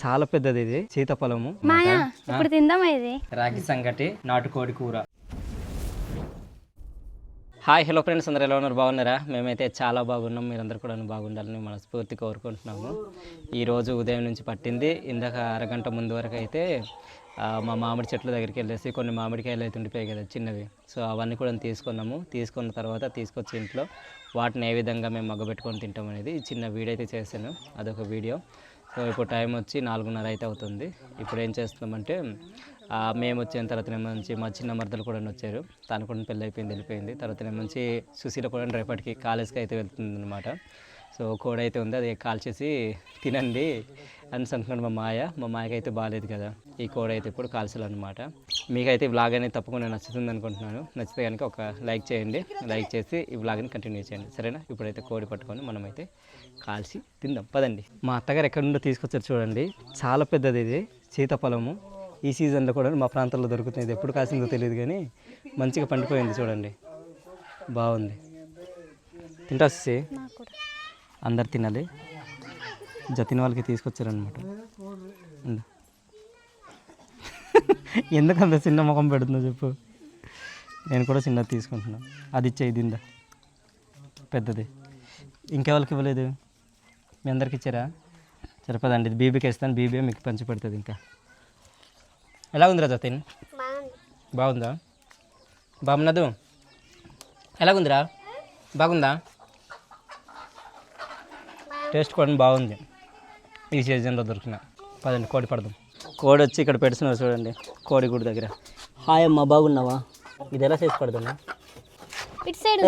చాలా పెద్దది ఇది సీతాఫలము. మాయా ఇప్పుడు తిందామా ఇది? రాగి సంగటి, నాటుకోడి కూర. హాయ్ హలో ఫ్రెండ్స్, అందరూ ఎలా ఉన్నారు? బాగున్నారా? మేమైతే చాలా బాగున్నాం. మీరందరూ కూడా బాగుండాలని మనస్ఫూర్తి కోరుకుంటున్నాము. ఈరోజు ఉదయం నుంచి పట్టింది. ఇందాక అరగంట ముందు వరకు అయితే మా మామిడి చెట్ల దగ్గరికి వెళ్ళేసి కొన్ని మామిడికాయలు అయితే ఉండిపోయాయి కదా చిన్నవి, సో అవన్నీ కూడా తీసుకున్న తర్వాత తీసుకొచ్చి ఇంట్లో వాటిని ఏ విధంగా మేము మగ్గబెట్టుకొని తింటాం అనేది చిన్న వీడియో అయితే చేశాను. అదొక వీడియో. సో ఇప్పుడు టైం వచ్చి 4:30 అయితే అవుతుంది. ఇప్పుడు ఏం చేస్తున్నామంటే మేము వచ్చిన తర్వాత నుంచి మా చిన్న మరదలు కూడా వచ్చారు. తను కూడా పెళ్ళి అయిపోయింది, వెళ్ళిపోయింది. తర్వాత నుంచి సుశీల కూడా రేపటికి కాలేజ్కి అయితే వెళ్తుంది అనమాట. సో కోడి అయితే ఉంది, అది కాల్చేసి తినండి అని అంటున్నాడు మా మాయకి అయితే బాగాలేదు కదా, ఈ కోడి అయితే ఇప్పుడు కాల్చాలన్నమాట. మీకైతే ఈ వ్లాగ్ అనేది తప్పకుండా నచ్చుతుంది అనుకుంటున్నాను. నచ్చితే కనుక ఒక లైక్ చేయండి, లైక్ చేసి ఈ వ్లాగ్ని కంటిన్యూ చేయండి, సరేనా? ఇప్పుడైతే కోడి పట్టుకొని మనమైతే కాల్చి తిందాం, పదండి. మా అత్తగారు ఎక్కడి నుండో తీసుకొచ్చారు చూడండి, చాలా పెద్దది ఇది సీతాఫలము. ఈ సీజన్లో కూడా మా ప్రాంతంలో దొరుకుతుంది. ఎప్పుడు కాసిందో తెలియదు కానీ మంచిగా పండిపోయింది చూడండి, బాగుంది. తింటా వస్తే అందరు తినాలి. జతిన వాళ్ళకి తీసుకొచ్చారనమాట. ఎందుకంత చిన్న ముఖం పెడుతుందో చెప్పు. నేను కూడా చిన్నది తీసుకుంటున్నాను. అది ఇచ్చే దిందా పెద్దది. ఇంకెవరికి ఇవ్వలేదు? మీ అందరికి ఇచ్చారా? సరిపోదండి, ఇది బీబీకి ఇస్తాను. బీబీ మీకు పంచి పెడుతుంది. ఇంకా ఎలా ఉందిరా జతిన్? బాగుందా? బాగున్నదు? ఎలాగుందిరా? బాగుందా? టేస్ట్ కూడా బాగుంది. ఈ సీజన్లో దొరికిన. పదండి కోడి పడదాం. కోడి వచ్చి ఇక్కడ పెడుతున్నారు చూడండి, కోడి గుడి దగ్గర. హాయ్ అమ్మ, బాగున్నావా? ఇది ఎలా చేసి పడదాము?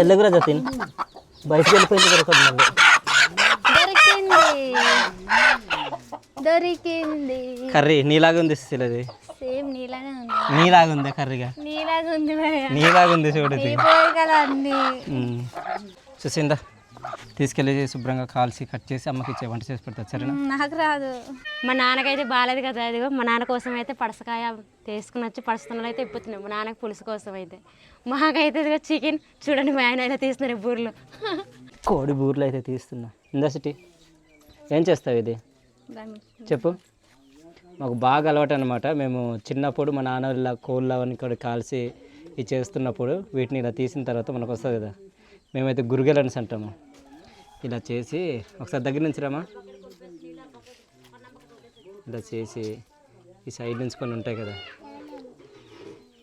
ఎల్లగురా జతిన్, బయటకు వెళ్ళిపోయింది. దొరికింది కర్రీ నీలాగా ఉంది. అది సేమ్ నీలాగా ఉంది. నీలాగా ఉంది కర్రీగా, నీలాగా ఉంది చూడు. చూసిందా? తీసుకెళ్ళి శుభ్రంగా కాల్చి కట్ చేసి అమ్మకి ఇచ్చే, వంట చేసి పెడతా, సరేనా? నాకు రాదు. మా నాన్నకైతే బాగాలేదు కదా. అదిగో మా నాన్న కోసం అయితే పడసకాయ తీసుకుని వచ్చి పడుస్తున్నాడు అయితే ఇప్పుతున్నాయి. మా నాన్నకి పులుసు కోసం అయితే. మాకైతే ఇదిగో చికెన్ చూడండి, మా ఆయన అయితే తీస్తున్నారు బూర్లు. కోడి బూర్లు అయితే తీస్తున్నా. ఇందా సిటీ ఏం చేస్తావు ఇది చెప్పు. మాకు బాగా అలవాటు అనమాట. మేము చిన్నప్పుడు మా నాన్న ఇలా కోళ్ళు అవన్నీ కూడా కాల్చి ఇది చేస్తున్నప్పుడు వీటిని ఇలా తీసిన తర్వాత మనకు వస్తుంది కదా, మేమైతే గురిగెలన్స్ అంటాము. ఇలా చేసి ఒకసారి దగ్గర నుంచి రామా, ఇలా చేసి ఈ సైడ్ నుంచి కొన్ని ఉంటాయి కదా,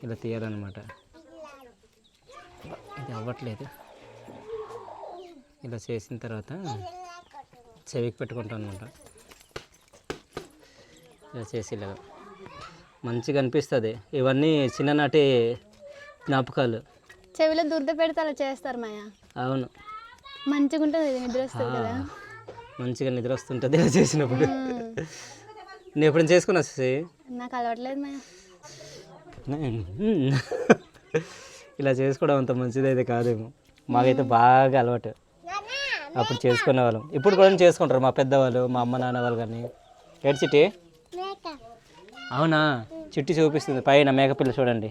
ఇలా తీయాలన్నమాట. ఇది అవ్వట్లేదు. ఇలా చేసిన తర్వాత చెవికి పెట్టుకుంటాం అనమాట. ఇలా చేసి ఇలా మంచిగా అనిపిస్తుంది. ఇవన్నీ చిన్ననాటి జ్ఞాపకాలు. చెవిలో దురద పెడితే అలా చేస్తారు మాయా. అవును, మంచిగా ఉంటుంది, నిద్ర వస్తుంది కదా. మంచిగా నిద్ర వస్తుంటుంది ఇలా చేసినప్పుడు. నేను ఎప్పుడైనా చేసుకుని వస్తే నాకు అలవాట్లేదు మాయా. ఇలా చేసుకోవడం అంత మంచిది అయితే కాదేమో. మాకైతే బాగా అలవాటు. అప్పుడు చేసుకునే వాళ్ళం, ఇప్పుడు కూడా చేసుకుంటారు మా పెద్దవాళ్ళు, మా అమ్మ నాన్న వాళ్ళు. కానీ ఏడు చిట్టి? అవునా, చిట్టి చూపిస్తుంది పైన మేకపిల్ల చూడండి.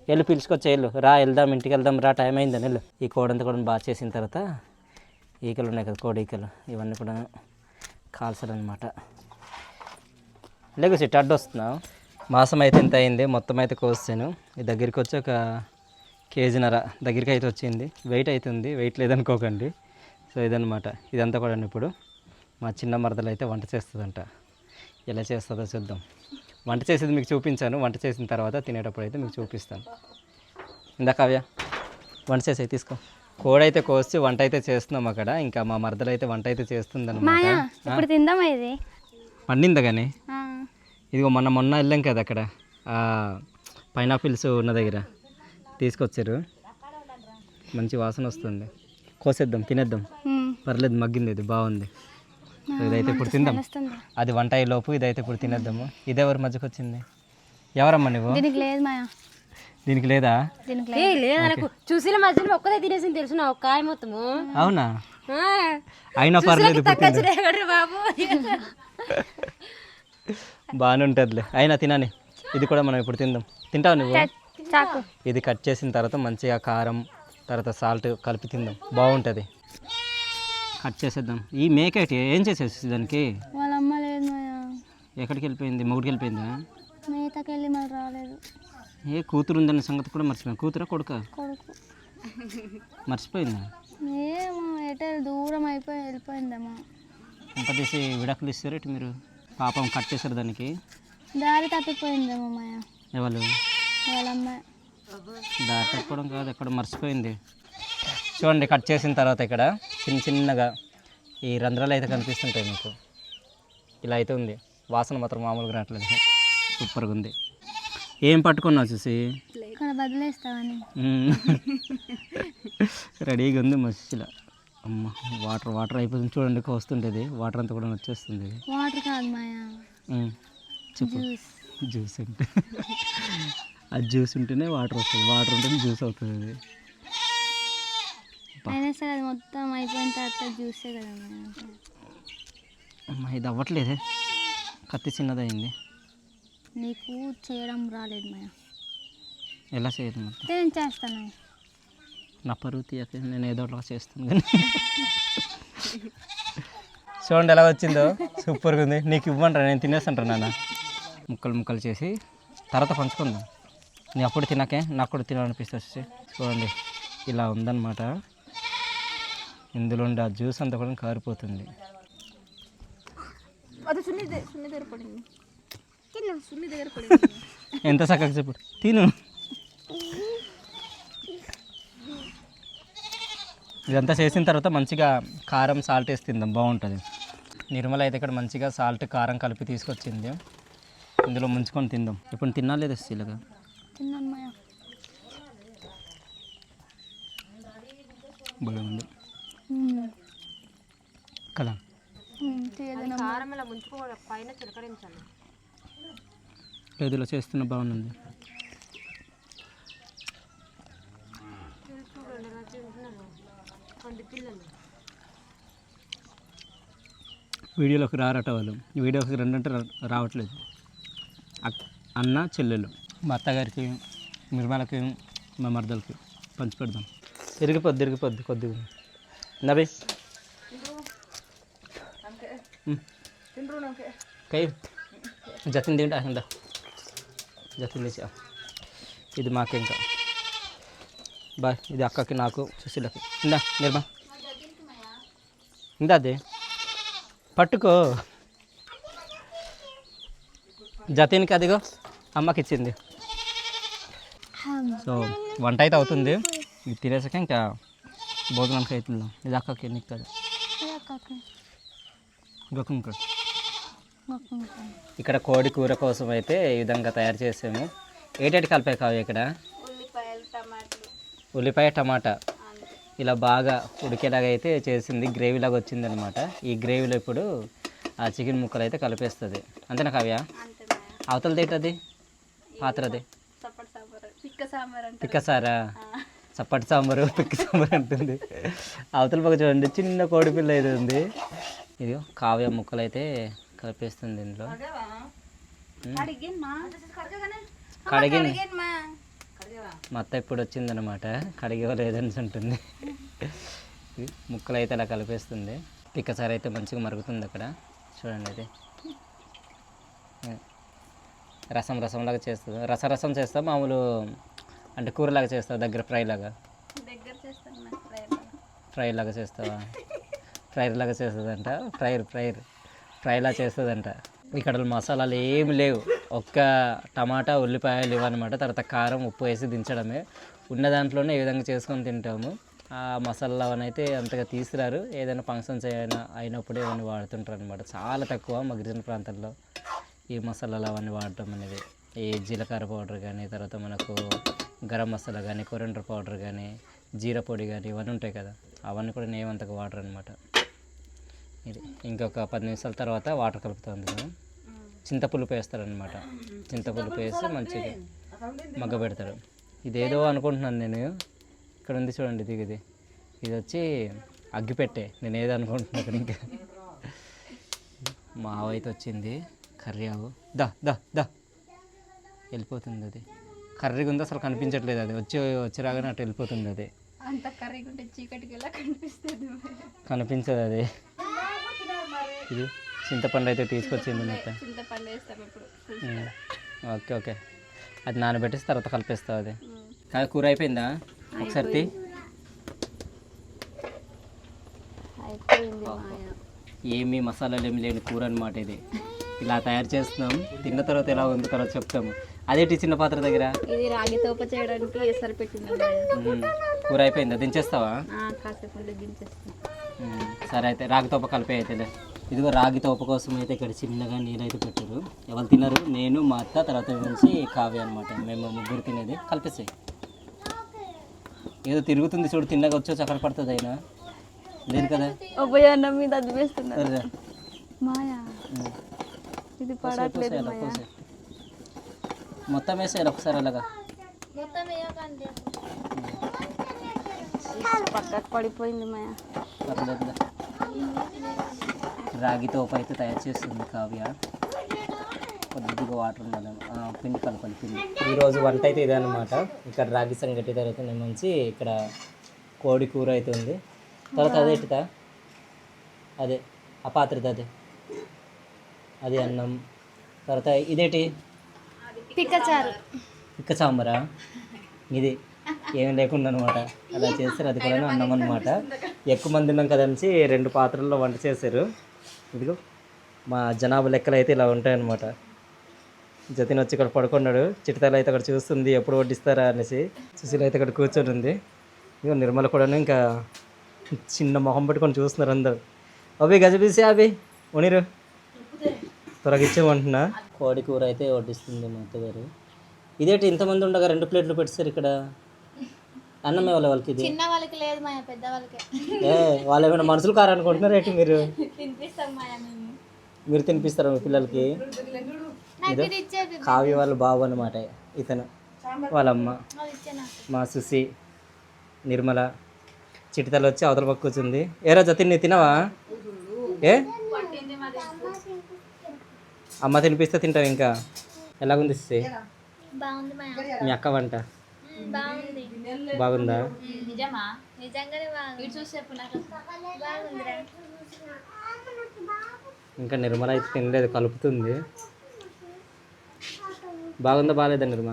వెళ్ళు పిలుచుకొచ్చా, వెళ్ళు రా, వెళ్దాం ఇంటికి వెళ్దాం రా, టైం అయిందని. వెళ్ళు. ఈ కోడంతా కూడా బాగా చేసిన తర్వాత ఈకలు ఉన్నాయి కదా, కోడి ఈకలు, ఇవన్నీ కూడా కాల్చాలన్నమాట. లేక చిట్టి అడ్డు వస్తున్నావు. మాసం అయితే ఇంత అయింది, మొత్తం అయితే కోసాను. ఈ దగ్గరికి వచ్చి ఒక 1.5 kg దగ్గరికి అయితే వచ్చింది. వెయిట్ అవుతుంది, వెయిట్ లేదనుకోకండి. సో ఇదన్నమాట. ఇదంతా కూడా ఇప్పుడు మా చిన్న మరదలు అయితే వంట చేస్తుందంట. ఎలా చేస్తుందో చూద్దాం. వంట చేసేది మీకు చూపించాను, వంట చేసిన తర్వాత తినేటప్పుడు అయితే మీకు చూపిస్తాను. ఇందా కావ్య, వంట చేసి తీసుకో. కోడి అయితే కోసి వంట అయితే చేస్తున్నాం అక్కడ. ఇంకా మా మరదలు అయితే వంట అయితే చేస్తుంది అనమాట. ఇప్పుడు తిందామా ఇది? పండిందా కానీ? ఇదిగో మొన్న వెళ్ళాం కదా, అక్కడ పైనాపిల్స్ ఉన్న దగ్గర తీసుకొచ్చారు. మంచి వాసన వస్తుంది. కోసేద్దాం, తినేద్దాం. పర్లేదు, మగ్గింది, ఇది బాగుంది. ఇదైతే ఇప్పుడు తిందాం. అది వంట అయ్యేలోపు ఇదైతే ఇప్పుడు తినేద్దాము. ఇదెవరి మధ్యకి వచ్చింది? ఎవరమ్మా నువ్వు? దీనికి లేదు మాయా. దీనికి లేదా? లేదు, చూసిన మధ్యలో ఒక్కదే తినేసింది తెలుసు నా ఒక్క కాయ మొత్తము. అవునా? అయినా పర్లేదు, బాబు బాగానే ఉంటుందిలే. అయినా తినాని. ఇది కూడా మనం ఇప్పుడు తిందాం. తింటావు నువ్వు? ఇది కట్ చేసిన తర్వాత మంచిగా కారం తర్వాత సాల్ట్ కలిపి తిందాం, బాగుంటుంది. కట్ చేసేద్దాం. ఈ మేకటి ఏం చేసేసి దానికి? వాళ్ళ అమ్మ లేదు. ఎక్కడికి వెళ్ళిపోయింది? మొగుడికి వెళ్ళిపోయిందా? మేతకి వెళ్ళి మళ్ళీ రాలేదు. ఏ కూతురు ఉందన్న సంగతి కూడా మర్చిపోయింది. కూతురా కొడుక? కొడుకు మర్చిపోయిందా? ఏమో ఎటు దూరం అయిపోయి వెళ్ళిపోయిందేమో. ఎంత తీసి విడాకులు ఇస్తారు ఇటు మీరు? పాపం కట్టేశారు దానికి. దారి తప్పిపోయిందేమో మాయ. ఎవరు? వాళ్ళ అమ్మాయి. దారి తప్పడం కాదు, ఎక్కడ మర్చిపోయింది. చూడండి, కట్ చేసిన తర్వాత ఇక్కడ చిన్నగా ఈ రంధ్రాలు అయితే కనిపిస్తుంటాయి మీకు. ఇలా అయితే ఉంది. వాసన మాత్రం మామూలుగా రావట్లేదు, సూపర్గా ఉంది. ఏం పట్టుకున్నావు చూసి? ఇక్కడ వదిలేస్తావని. రెడీగా ఉంది మసిలా. అమ్మ వాటర్ అయిపోతుంది చూడండి, వస్తుంటుంది వాటర్ అంతా కూడా వచ్చేస్తుంది. వాటర్ కాదు మాయా, చెప్పు. జ్యూస్. జ్యూస్ అంటే అది జ్యూస్ ఉంటేనే వాటర్ వస్తుంది, వాటర్ ఉంటేనే జ్యూస్ అవుతుంది. అది అయినా సరే అది మొత్తం అయిపోయిన తర్వాత జ్యూసే కదా మాయా. అమ్మ ఇది అవ్వట్లేదే, కత్తి చిన్నదయింది. నీకు చేయడం రాలేదు మాయా. ఎలా చేయదు మొత్తం? నేను చేస్తాను. నా పరువు తీయక నేను ఏదో ఒకటి చేస్తాను కానీ. చూడండి ఎలా వచ్చిందో, సూపర్గా ఉంది. నీకు ఇవ్వంటారా? నేను తినేస్తాంటాను నాన్న. ముక్కలు చేసి తర్వాత పంచుకుందాం. నేను అప్పుడు తినాకే నాకు కూడా తినాలనిపిస్తుంది. చూడండి ఇలా ఉందన్నమాట. ఇందులో ఉండే ఆ జ్యూస్ అంతా కూడా కారిపోతుంది. ఎంత చక్కగా చెప్పు, తిను. ఇదంతా చేసిన తర్వాత మంచిగా కారం సాల్ట్ వేసి తిందాం, బాగుంటుంది. నిర్మల అయితే ఇక్కడ మంచిగా సాల్ట్ కారం కలిపి తీసుకొచ్చింది. ఇందులో ముంచుకొని తిందాం. ఇప్పుడు తినాలేదు ఇలాగా. తిన్నాను మాయా. బాగా ఉంది కదా. కారం ఇలా ముంచుకోవాలి, పైన చిలకరించాలి. లేదు ఇలా చేస్తున్న బాగుంది. వీడియోలోకి రారట వాళ్ళు. వీడియోకి రెండంటే రావట్లేదు. అన్న చెల్లెలు, మా అత్తగారికి, నిర్మలకి, మా మరదలకి పంచి పెడదాం. తిరిగిపోద్ది కొద్దిగా. నబీ కై జతిన్ తింటా ఇందా, జతిన్ తెచ్చా. ఇది మాకు ఇంకా బాయ్. ఇది అక్కకి, నాకు, సుశీలకి. ఇందా నిర్మా, ఇందా అది పట్టుకో. జతిన్కి అదిగో అమ్మకి ఇచ్చింది. సో వంట అయితే అవుతుంది. ఇది తినేసాక ఇంకా భోజనానికి అవుతుందాం. ఇది అక్కకి, నీకు కదా. ఇంకొక ఇక్కడ కోడి కూర కోసం అయితే ఈ విధంగా తయారు చేసాము. ఏటేటి కలిపే కావు ఇక్కడ? ఉల్లిపాయ టమాటా ఇలా బాగా ఉడికేలాగా అయితే చేసింది. గ్రేవీలాగా వచ్చింది అనమాట. ఈ గ్రేవీలో ఇప్పుడు ఆ చికెన్ ముక్కలు అయితే కలిపేస్తుంది. అంతేనా కావ్య? అవతలది ఏంటది? పాత్రది పిక్కసారా? చప్పటి సాంబారు, పిక్క సాంబారు అంటుంది. అవతల పక్క చూడండి చిన్న కోడి పిల్ల అయితే ఉంది. ఇది కావ్య ముక్కలు అయితే కలిపేస్తుంది దీంట్లో. కడిగి మా అత్త ఇప్పుడు వచ్చిందనమాట, కడిగివ్వలేదని ఉంటుంది. ముక్కలు అయితే అలా కలిపేస్తుంది. పిక్కసారి అయితే మంచిగా మరుగుతుంది అక్కడ చూడండి. అది రసంలాగా చేస్తుంది. రసం చేస్తా, మామూలు అంటే కూరలాగా చేస్తావా? దగ్గర ఫ్రై లాగా చేస్తావా? ఫ్రైర్ లాగా చేస్తుందంట. ఫ్రైలా చేస్తుందంట. ఇక్కడ మసాలాలు ఏమి లేవు, ఒక్క టమాటా, ఉల్లిపాయలు ఇవన్నమాట. తర్వాత కారం, ఉప్పు వేసి దించడమే. ఉన్న దాంట్లోనే ఏ విధంగా చేసుకొని తింటాము. ఆ మసాలా అవన్నీ అయితే అంతగా తీసుకురారు. ఏదైనా ఫంక్షన్స్ అయినప్పుడు ఇవన్నీ వాడుతుంటారు అనమాట. చాలా తక్కువ మా గిరిజన ప్రాంతాల్లో ఈ మసాలాలు అవన్నీ వాడటం అనేది. ఈ జీలకర్ర పౌడర్ కానీ, తర్వాత మనకు గరం మసాలా కానీ, కొరియండర్ పౌడర్ కానీ, జీరా పొడి కానీ ఇవన్నీ ఉంటాయి కదా, అవన్నీ కూడా నేమంతగా వాటర్ అనమాట. ఇది ఇంకొక 10 నిమిషాల తర్వాత వాటర్ కలుపుతుంది కదా. చింతపులుపు వేస్తారనమాట. చింతపులుపు వేసి మంచిగా మగ్గ పెడతారు. ఇదేదో అనుకుంటున్నాను నేను. ఇక్కడ ఉంది చూడండి, ఇది వచ్చి అగ్గిపెట్టే. నేను ఏదో అనుకుంటున్నాను ఇక్కడ. ఇంకా మా ఆవు అయితే వచ్చింది, కర్రీ ఆవు. దా వెళ్ళిపోతుంది. అది కర్రీగా ఉంది, అసలు కనిపించట్లేదు. అది వచ్చి రాగానే అటు వెళ్ళిపోతుంది. అది అంత కర్రీగా ఉంటే చీకటికి ఎలా కనిపిస్తుంది? కనిపించదు. అది ఇది చింతపండు అయితే తీసుకొచ్చింది మొత్తం. చింతపండు వేస్తాం ఇప్పుడు. ఓకే ఓకే, అది నానబెట్టేసి తర్వాత కలిపేస్తావు. అది కాదు, కూర అయిపోయిందా? ఒకసారి తీ. అయిపోయింది మాయ. ఏమీ మసాలాలు ఏమి లేని కూర అనమాట ఇది. ఇలా తయారు చేస్తున్నాం, తిన్న తర్వాత ఎలా ఉంది తర్వాత చెప్తాము. అదేంటి చిన్న పాత్ర దగ్గర? ఇది రాగి తోప చేయడానికి ఎసరు పెట్టింది మాయ. కూర అయిపోయిందా? దించేస్తావా? కాసేపు ఉండి దించేస్తాం. సరే అయితే రాగి తోప కలిపే అయితేలే. ఇదిగో రాగి తోప కోసం అయితే ఇక్కడ చిన్నగా నీళ్ళు అయితే పెట్టారు. ఎవరు తిన్నారు? నేను, మా అత్త, తర్వాత నుంచి కావ్య అనమాట. మేము ముగ్గురు తినేది. కలిపేసాయి. ఏదో తిరుగుతుంది చూడు, తిన్నగా వచ్చో చక్కెర పడుతుంది అయినా లేదు కదా. అన్నం మీద అది వేస్తున్నారు మాయా. ఇది పడట్లేదు మాయా. మొత్తం వేసేయాలి ఒకసారి అలాగా. పక్కకు పడిపోయింది మాయా. పర్లేదులే. రాగి తోప అయితే తయారు చేస్తుంది కావ్య. కొద్దిగా వాటర్ ఉండాలి, పిండి కలపాలి పిండి. ఈరోజు వంట అయితే ఇదే అనమాట. ఇక్కడ రాగి సంగటి తర్వాత మంచి ఇక్కడ కోడి కూర అయితే ఉంది. తర్వాత అదే ఇటుతా అదే ఆ పాత్రది అదే అది అన్నం. తర్వాత ఇదేంటి? పిక్కచారు. పిక్క సాంబారా? ఇది ఏం లేకుండా అనమాట అలా చేస్తారు. అది కూడా అన్నం అనమాట. ఎక్కువ మంది ఉన్నాం కదనిసి 2 పాత్రల్లో వంట చేశారు. ఇదిగో మా జనాభా లెక్కలు అయితే ఇలా ఉంటాయన్నమాట. జతిన్ వచ్చి ఇక్కడ పడుకున్నాడు, చిట్టాలు అయితే అక్కడ చూస్తుంది ఎప్పుడు వడ్డిస్తారా అనేసి. సుశీల అయితే ఇక్కడ కూర్చొని ఉంది. ఇక నిర్మల కూడా ఇంకా చిన్న మొహం పెట్టుకొని చూస్తున్నారు అందరు. అవి గజబీసి అవి ఉనిరు త్వరగా ఇచ్చేమంటున్నా. కోడి కూర అయితే వడ్డిస్తుంది మా అత్తగారు. ఇదేంటి ఇంతమంది ఉండగా 2 ప్లేట్లు పెట్టారు ఇక్కడ? అన్నమే వాళ్ళకి ఇది? చిన్న వాళ్ళకి లేదు మాయా, పెద్ద వాళ్ళకి. వాళ్ళు ఏమైనా మనుషులు కారనుకుంటున్నారు ఏంటి మీరు? తినిపిస్తాం మాయా. మీరు తినిపిస్తారా మీ పిల్లలకి? కావ్య వాళ్ళ బాబు అనమాట ఇతను, వాళ్ళమ్మ మా సుసి, నిర్మల. చిటితలు వచ్చి అవతల పక్క కూర్చుంది. ఏరా జతిన్ తినవా? ఏ అమ్మ తినిపిస్తే తింటావు ఇంకా? ఎలాగుంది సుసి? మీ అక్క వంట బాగుందా? ఇంకా నిర్మల అయితే తినలేదు, కలుపుతుంది. బాగుందా బాగాలేదా నిర్మ?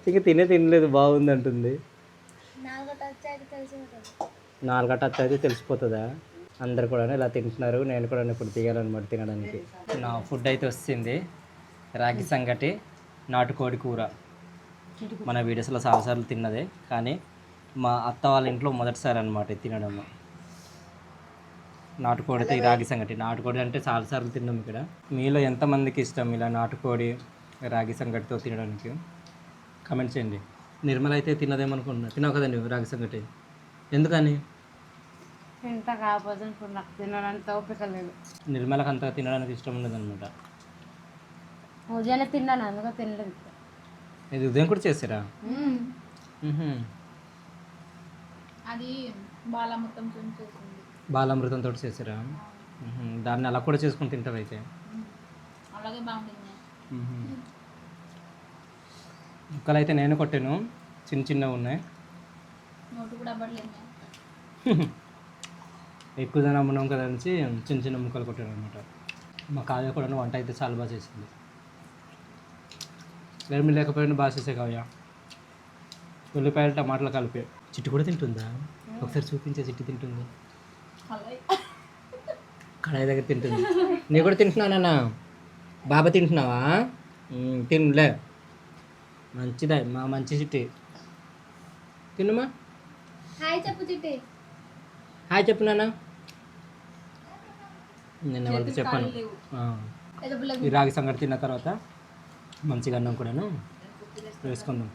ఇంకా తినలేదు, బాగుంది అంటుంది. 4 టచ్ అయితే తెలిసిపోతుందా? అందరు కూడా ఇలా తింటున్నారు. నేను కూడా ఇప్పుడు తీయాలన్నమాట తినడానికి. నా ఫుడ్ అయితే వస్తుంది. రాగి సంగటి, నాటుకోడి కూర. మన వీడియోస్లో చాలాసార్లు తిన్నదే, కానీ మా అత్త వాళ్ళ ఇంట్లో మొదటిసారి అనమాట తినడం. నాటుకోడితో ఈ రాగి సంగటి. నాటుకోడి అంటే చాలాసార్లు తిన్నాం ఇక్కడ. మీలో ఎంతమందికి ఇష్టం ఇలా నాటుకోడి రాగి సంగటితో తినడానికి? కామెంట్ చేయండి. నిర్మల అయితే తినదేమనుకుంటున్నా. తినవు కదండి రాగి సంగటి? ఎందుకని? ఇంత కాకపోతే ఇప్పుడు నాకు తినడానికి ఓపిక లేదు. నిర్మలకు అంతగా తినడానికి ఇష్టం ఉండదు అనమాట. ఉదయాన్నే తిన్నాను, అందుకో తినలేదు. ఇది ఉదయం కూడా చేసారా? అది బాలామృతంతో చేసారా? దాన్ని అలా కూడా చేసుకుని తింటారు అయితే. అలాగే బాగుంటుంది. ముక్కలు అయితే నేను కొట్టాను, చిన్నగా ఉన్నాయి. నోటు కూడా అవ్వట్లేదు. ఎక్కువ జనం ఉన్నాం కదా అని చిన్న ముక్కలు కొట్టాను అనమాట. మా కావ్య కూడా వంట అయితే చాలా బాగా చేసింది. ఏమి లేకపోయినా బాగా చేసే కావ్య. ఉల్లిపాయలు టమాటాలు కలిపి. చిట్టు కూడా తింటుందా? ఒకసారి చూపించే. చిట్టు తింటుంది, కడాయి దగ్గర తింటుంది. నేను కూడా తింటున్నానన్నా. బాబా తింటున్నావా? తినలే, మంచిదా మా మంచి చిట్టి. తిన్నమా. హాయ్ చెప్పు చిట్టి. హాయ్ చెప్పు నాన్న. నేను ఎవరికి చెప్పాను. ఈ రాగి సంగటి తిన్న తర్వాత మంచిగా అన్నం కూడాను వేసుకుందాం.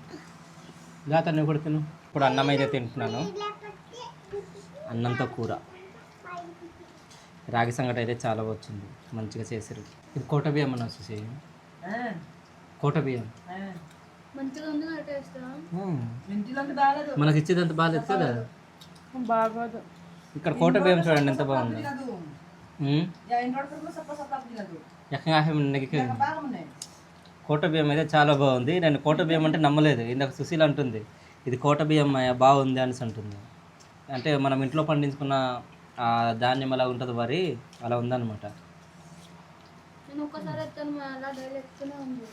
జాతర నువ్వు కూడా తిను. ఇప్పుడు అన్నం అయితే తింటున్నాను, అన్నంతో కూర. రాగి సంగటి అయితే చాలా వచ్చింది, మంచిగా చేశారు. ఇది కోట బియ్యం అన్న చూసి, కోట బియ్యం మనకి ఇచ్చేదంత బాగాలేదు కదా. బాగోదు. ఇక్కడ కోట బియ్యం చూడండి ఎంత బాగుంది. కోట బియ్యం అయితే చాలా బాగుంది. నేను కోట బియ్యం అంటే నమ్మలేదు. ఇందాక సుశీల్ అంటుంది ఇది కోట బియ్యం బాగుంది అనేసి అంటుంది. అంటే మనం ఇంట్లో పండించుకున్న ధాన్యం అలా ఉంటుంది వరి అలా ఉందన్నమాట. నేను ఒక్కసారి ఎత్తాను మా అలా డైలీ ఎత్తునే ఉంది.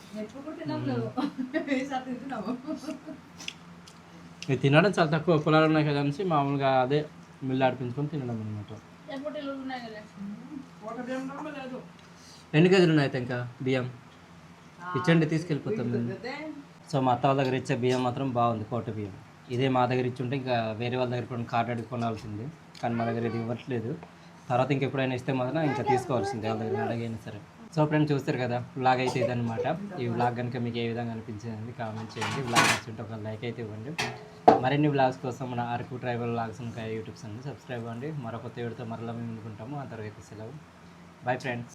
ఇది తినడం చాలా తక్కువ, పొలాలు ఉన్నాయి కదా అనేసి మామూలుగా అదే మిల్లు ఆడిపించుకొని తినడం అనమాట. ఎన్ని కేజీలు ఉన్నాయి అయితే ఇంకా బియ్యం? ఇచ్చండి, తీసుకెళ్ళిపోతాం మేము. సో మా అత్త వాళ్ళ దగ్గర ఇచ్చే బియ్యం మాత్రం బాగుంది, కోట బియ్యం. ఇదే మా దగ్గర ఇచ్చుంటే ఇంకా వేరే వాళ్ళ దగ్గర కూడా కార్డు అడిగి కొనాల్సింది, కానీ మా దగ్గర ఇది ఇవ్వట్లేదు. తర్వాత ఇంకెప్పుడైనా ఇస్తే మాత్రం ఇంకా తీసుకోవాల్సిందే వాళ్ళ దగ్గర అడిగైనా సరే. సో ఫ్రెండ్స్ చూస్తారు కదా, వ్లాగ్ అయితే ఇదనమాట. ఈ వ్లాగ్ కనుక మీకు ఏ విధంగా అనిపించింది కామెంట్ చేయండి. వ్లాగ్ నచ్చుంటే ఒక లైక్ అయితే ఇవ్వండి. మరిన్ని వ్లాగ్స్ కోసం మన అరకు ట్రైబల్ వ్లాగ్స్ ఇంకా యూట్యూబ్ ఛానల్ సబ్స్క్రైబ్ అవ్వండి. మరొక కొత్త వీడియోతో మరలా మేము ముందుకుంటాము. ఆ తర్వాత సెలవు. Bye friends.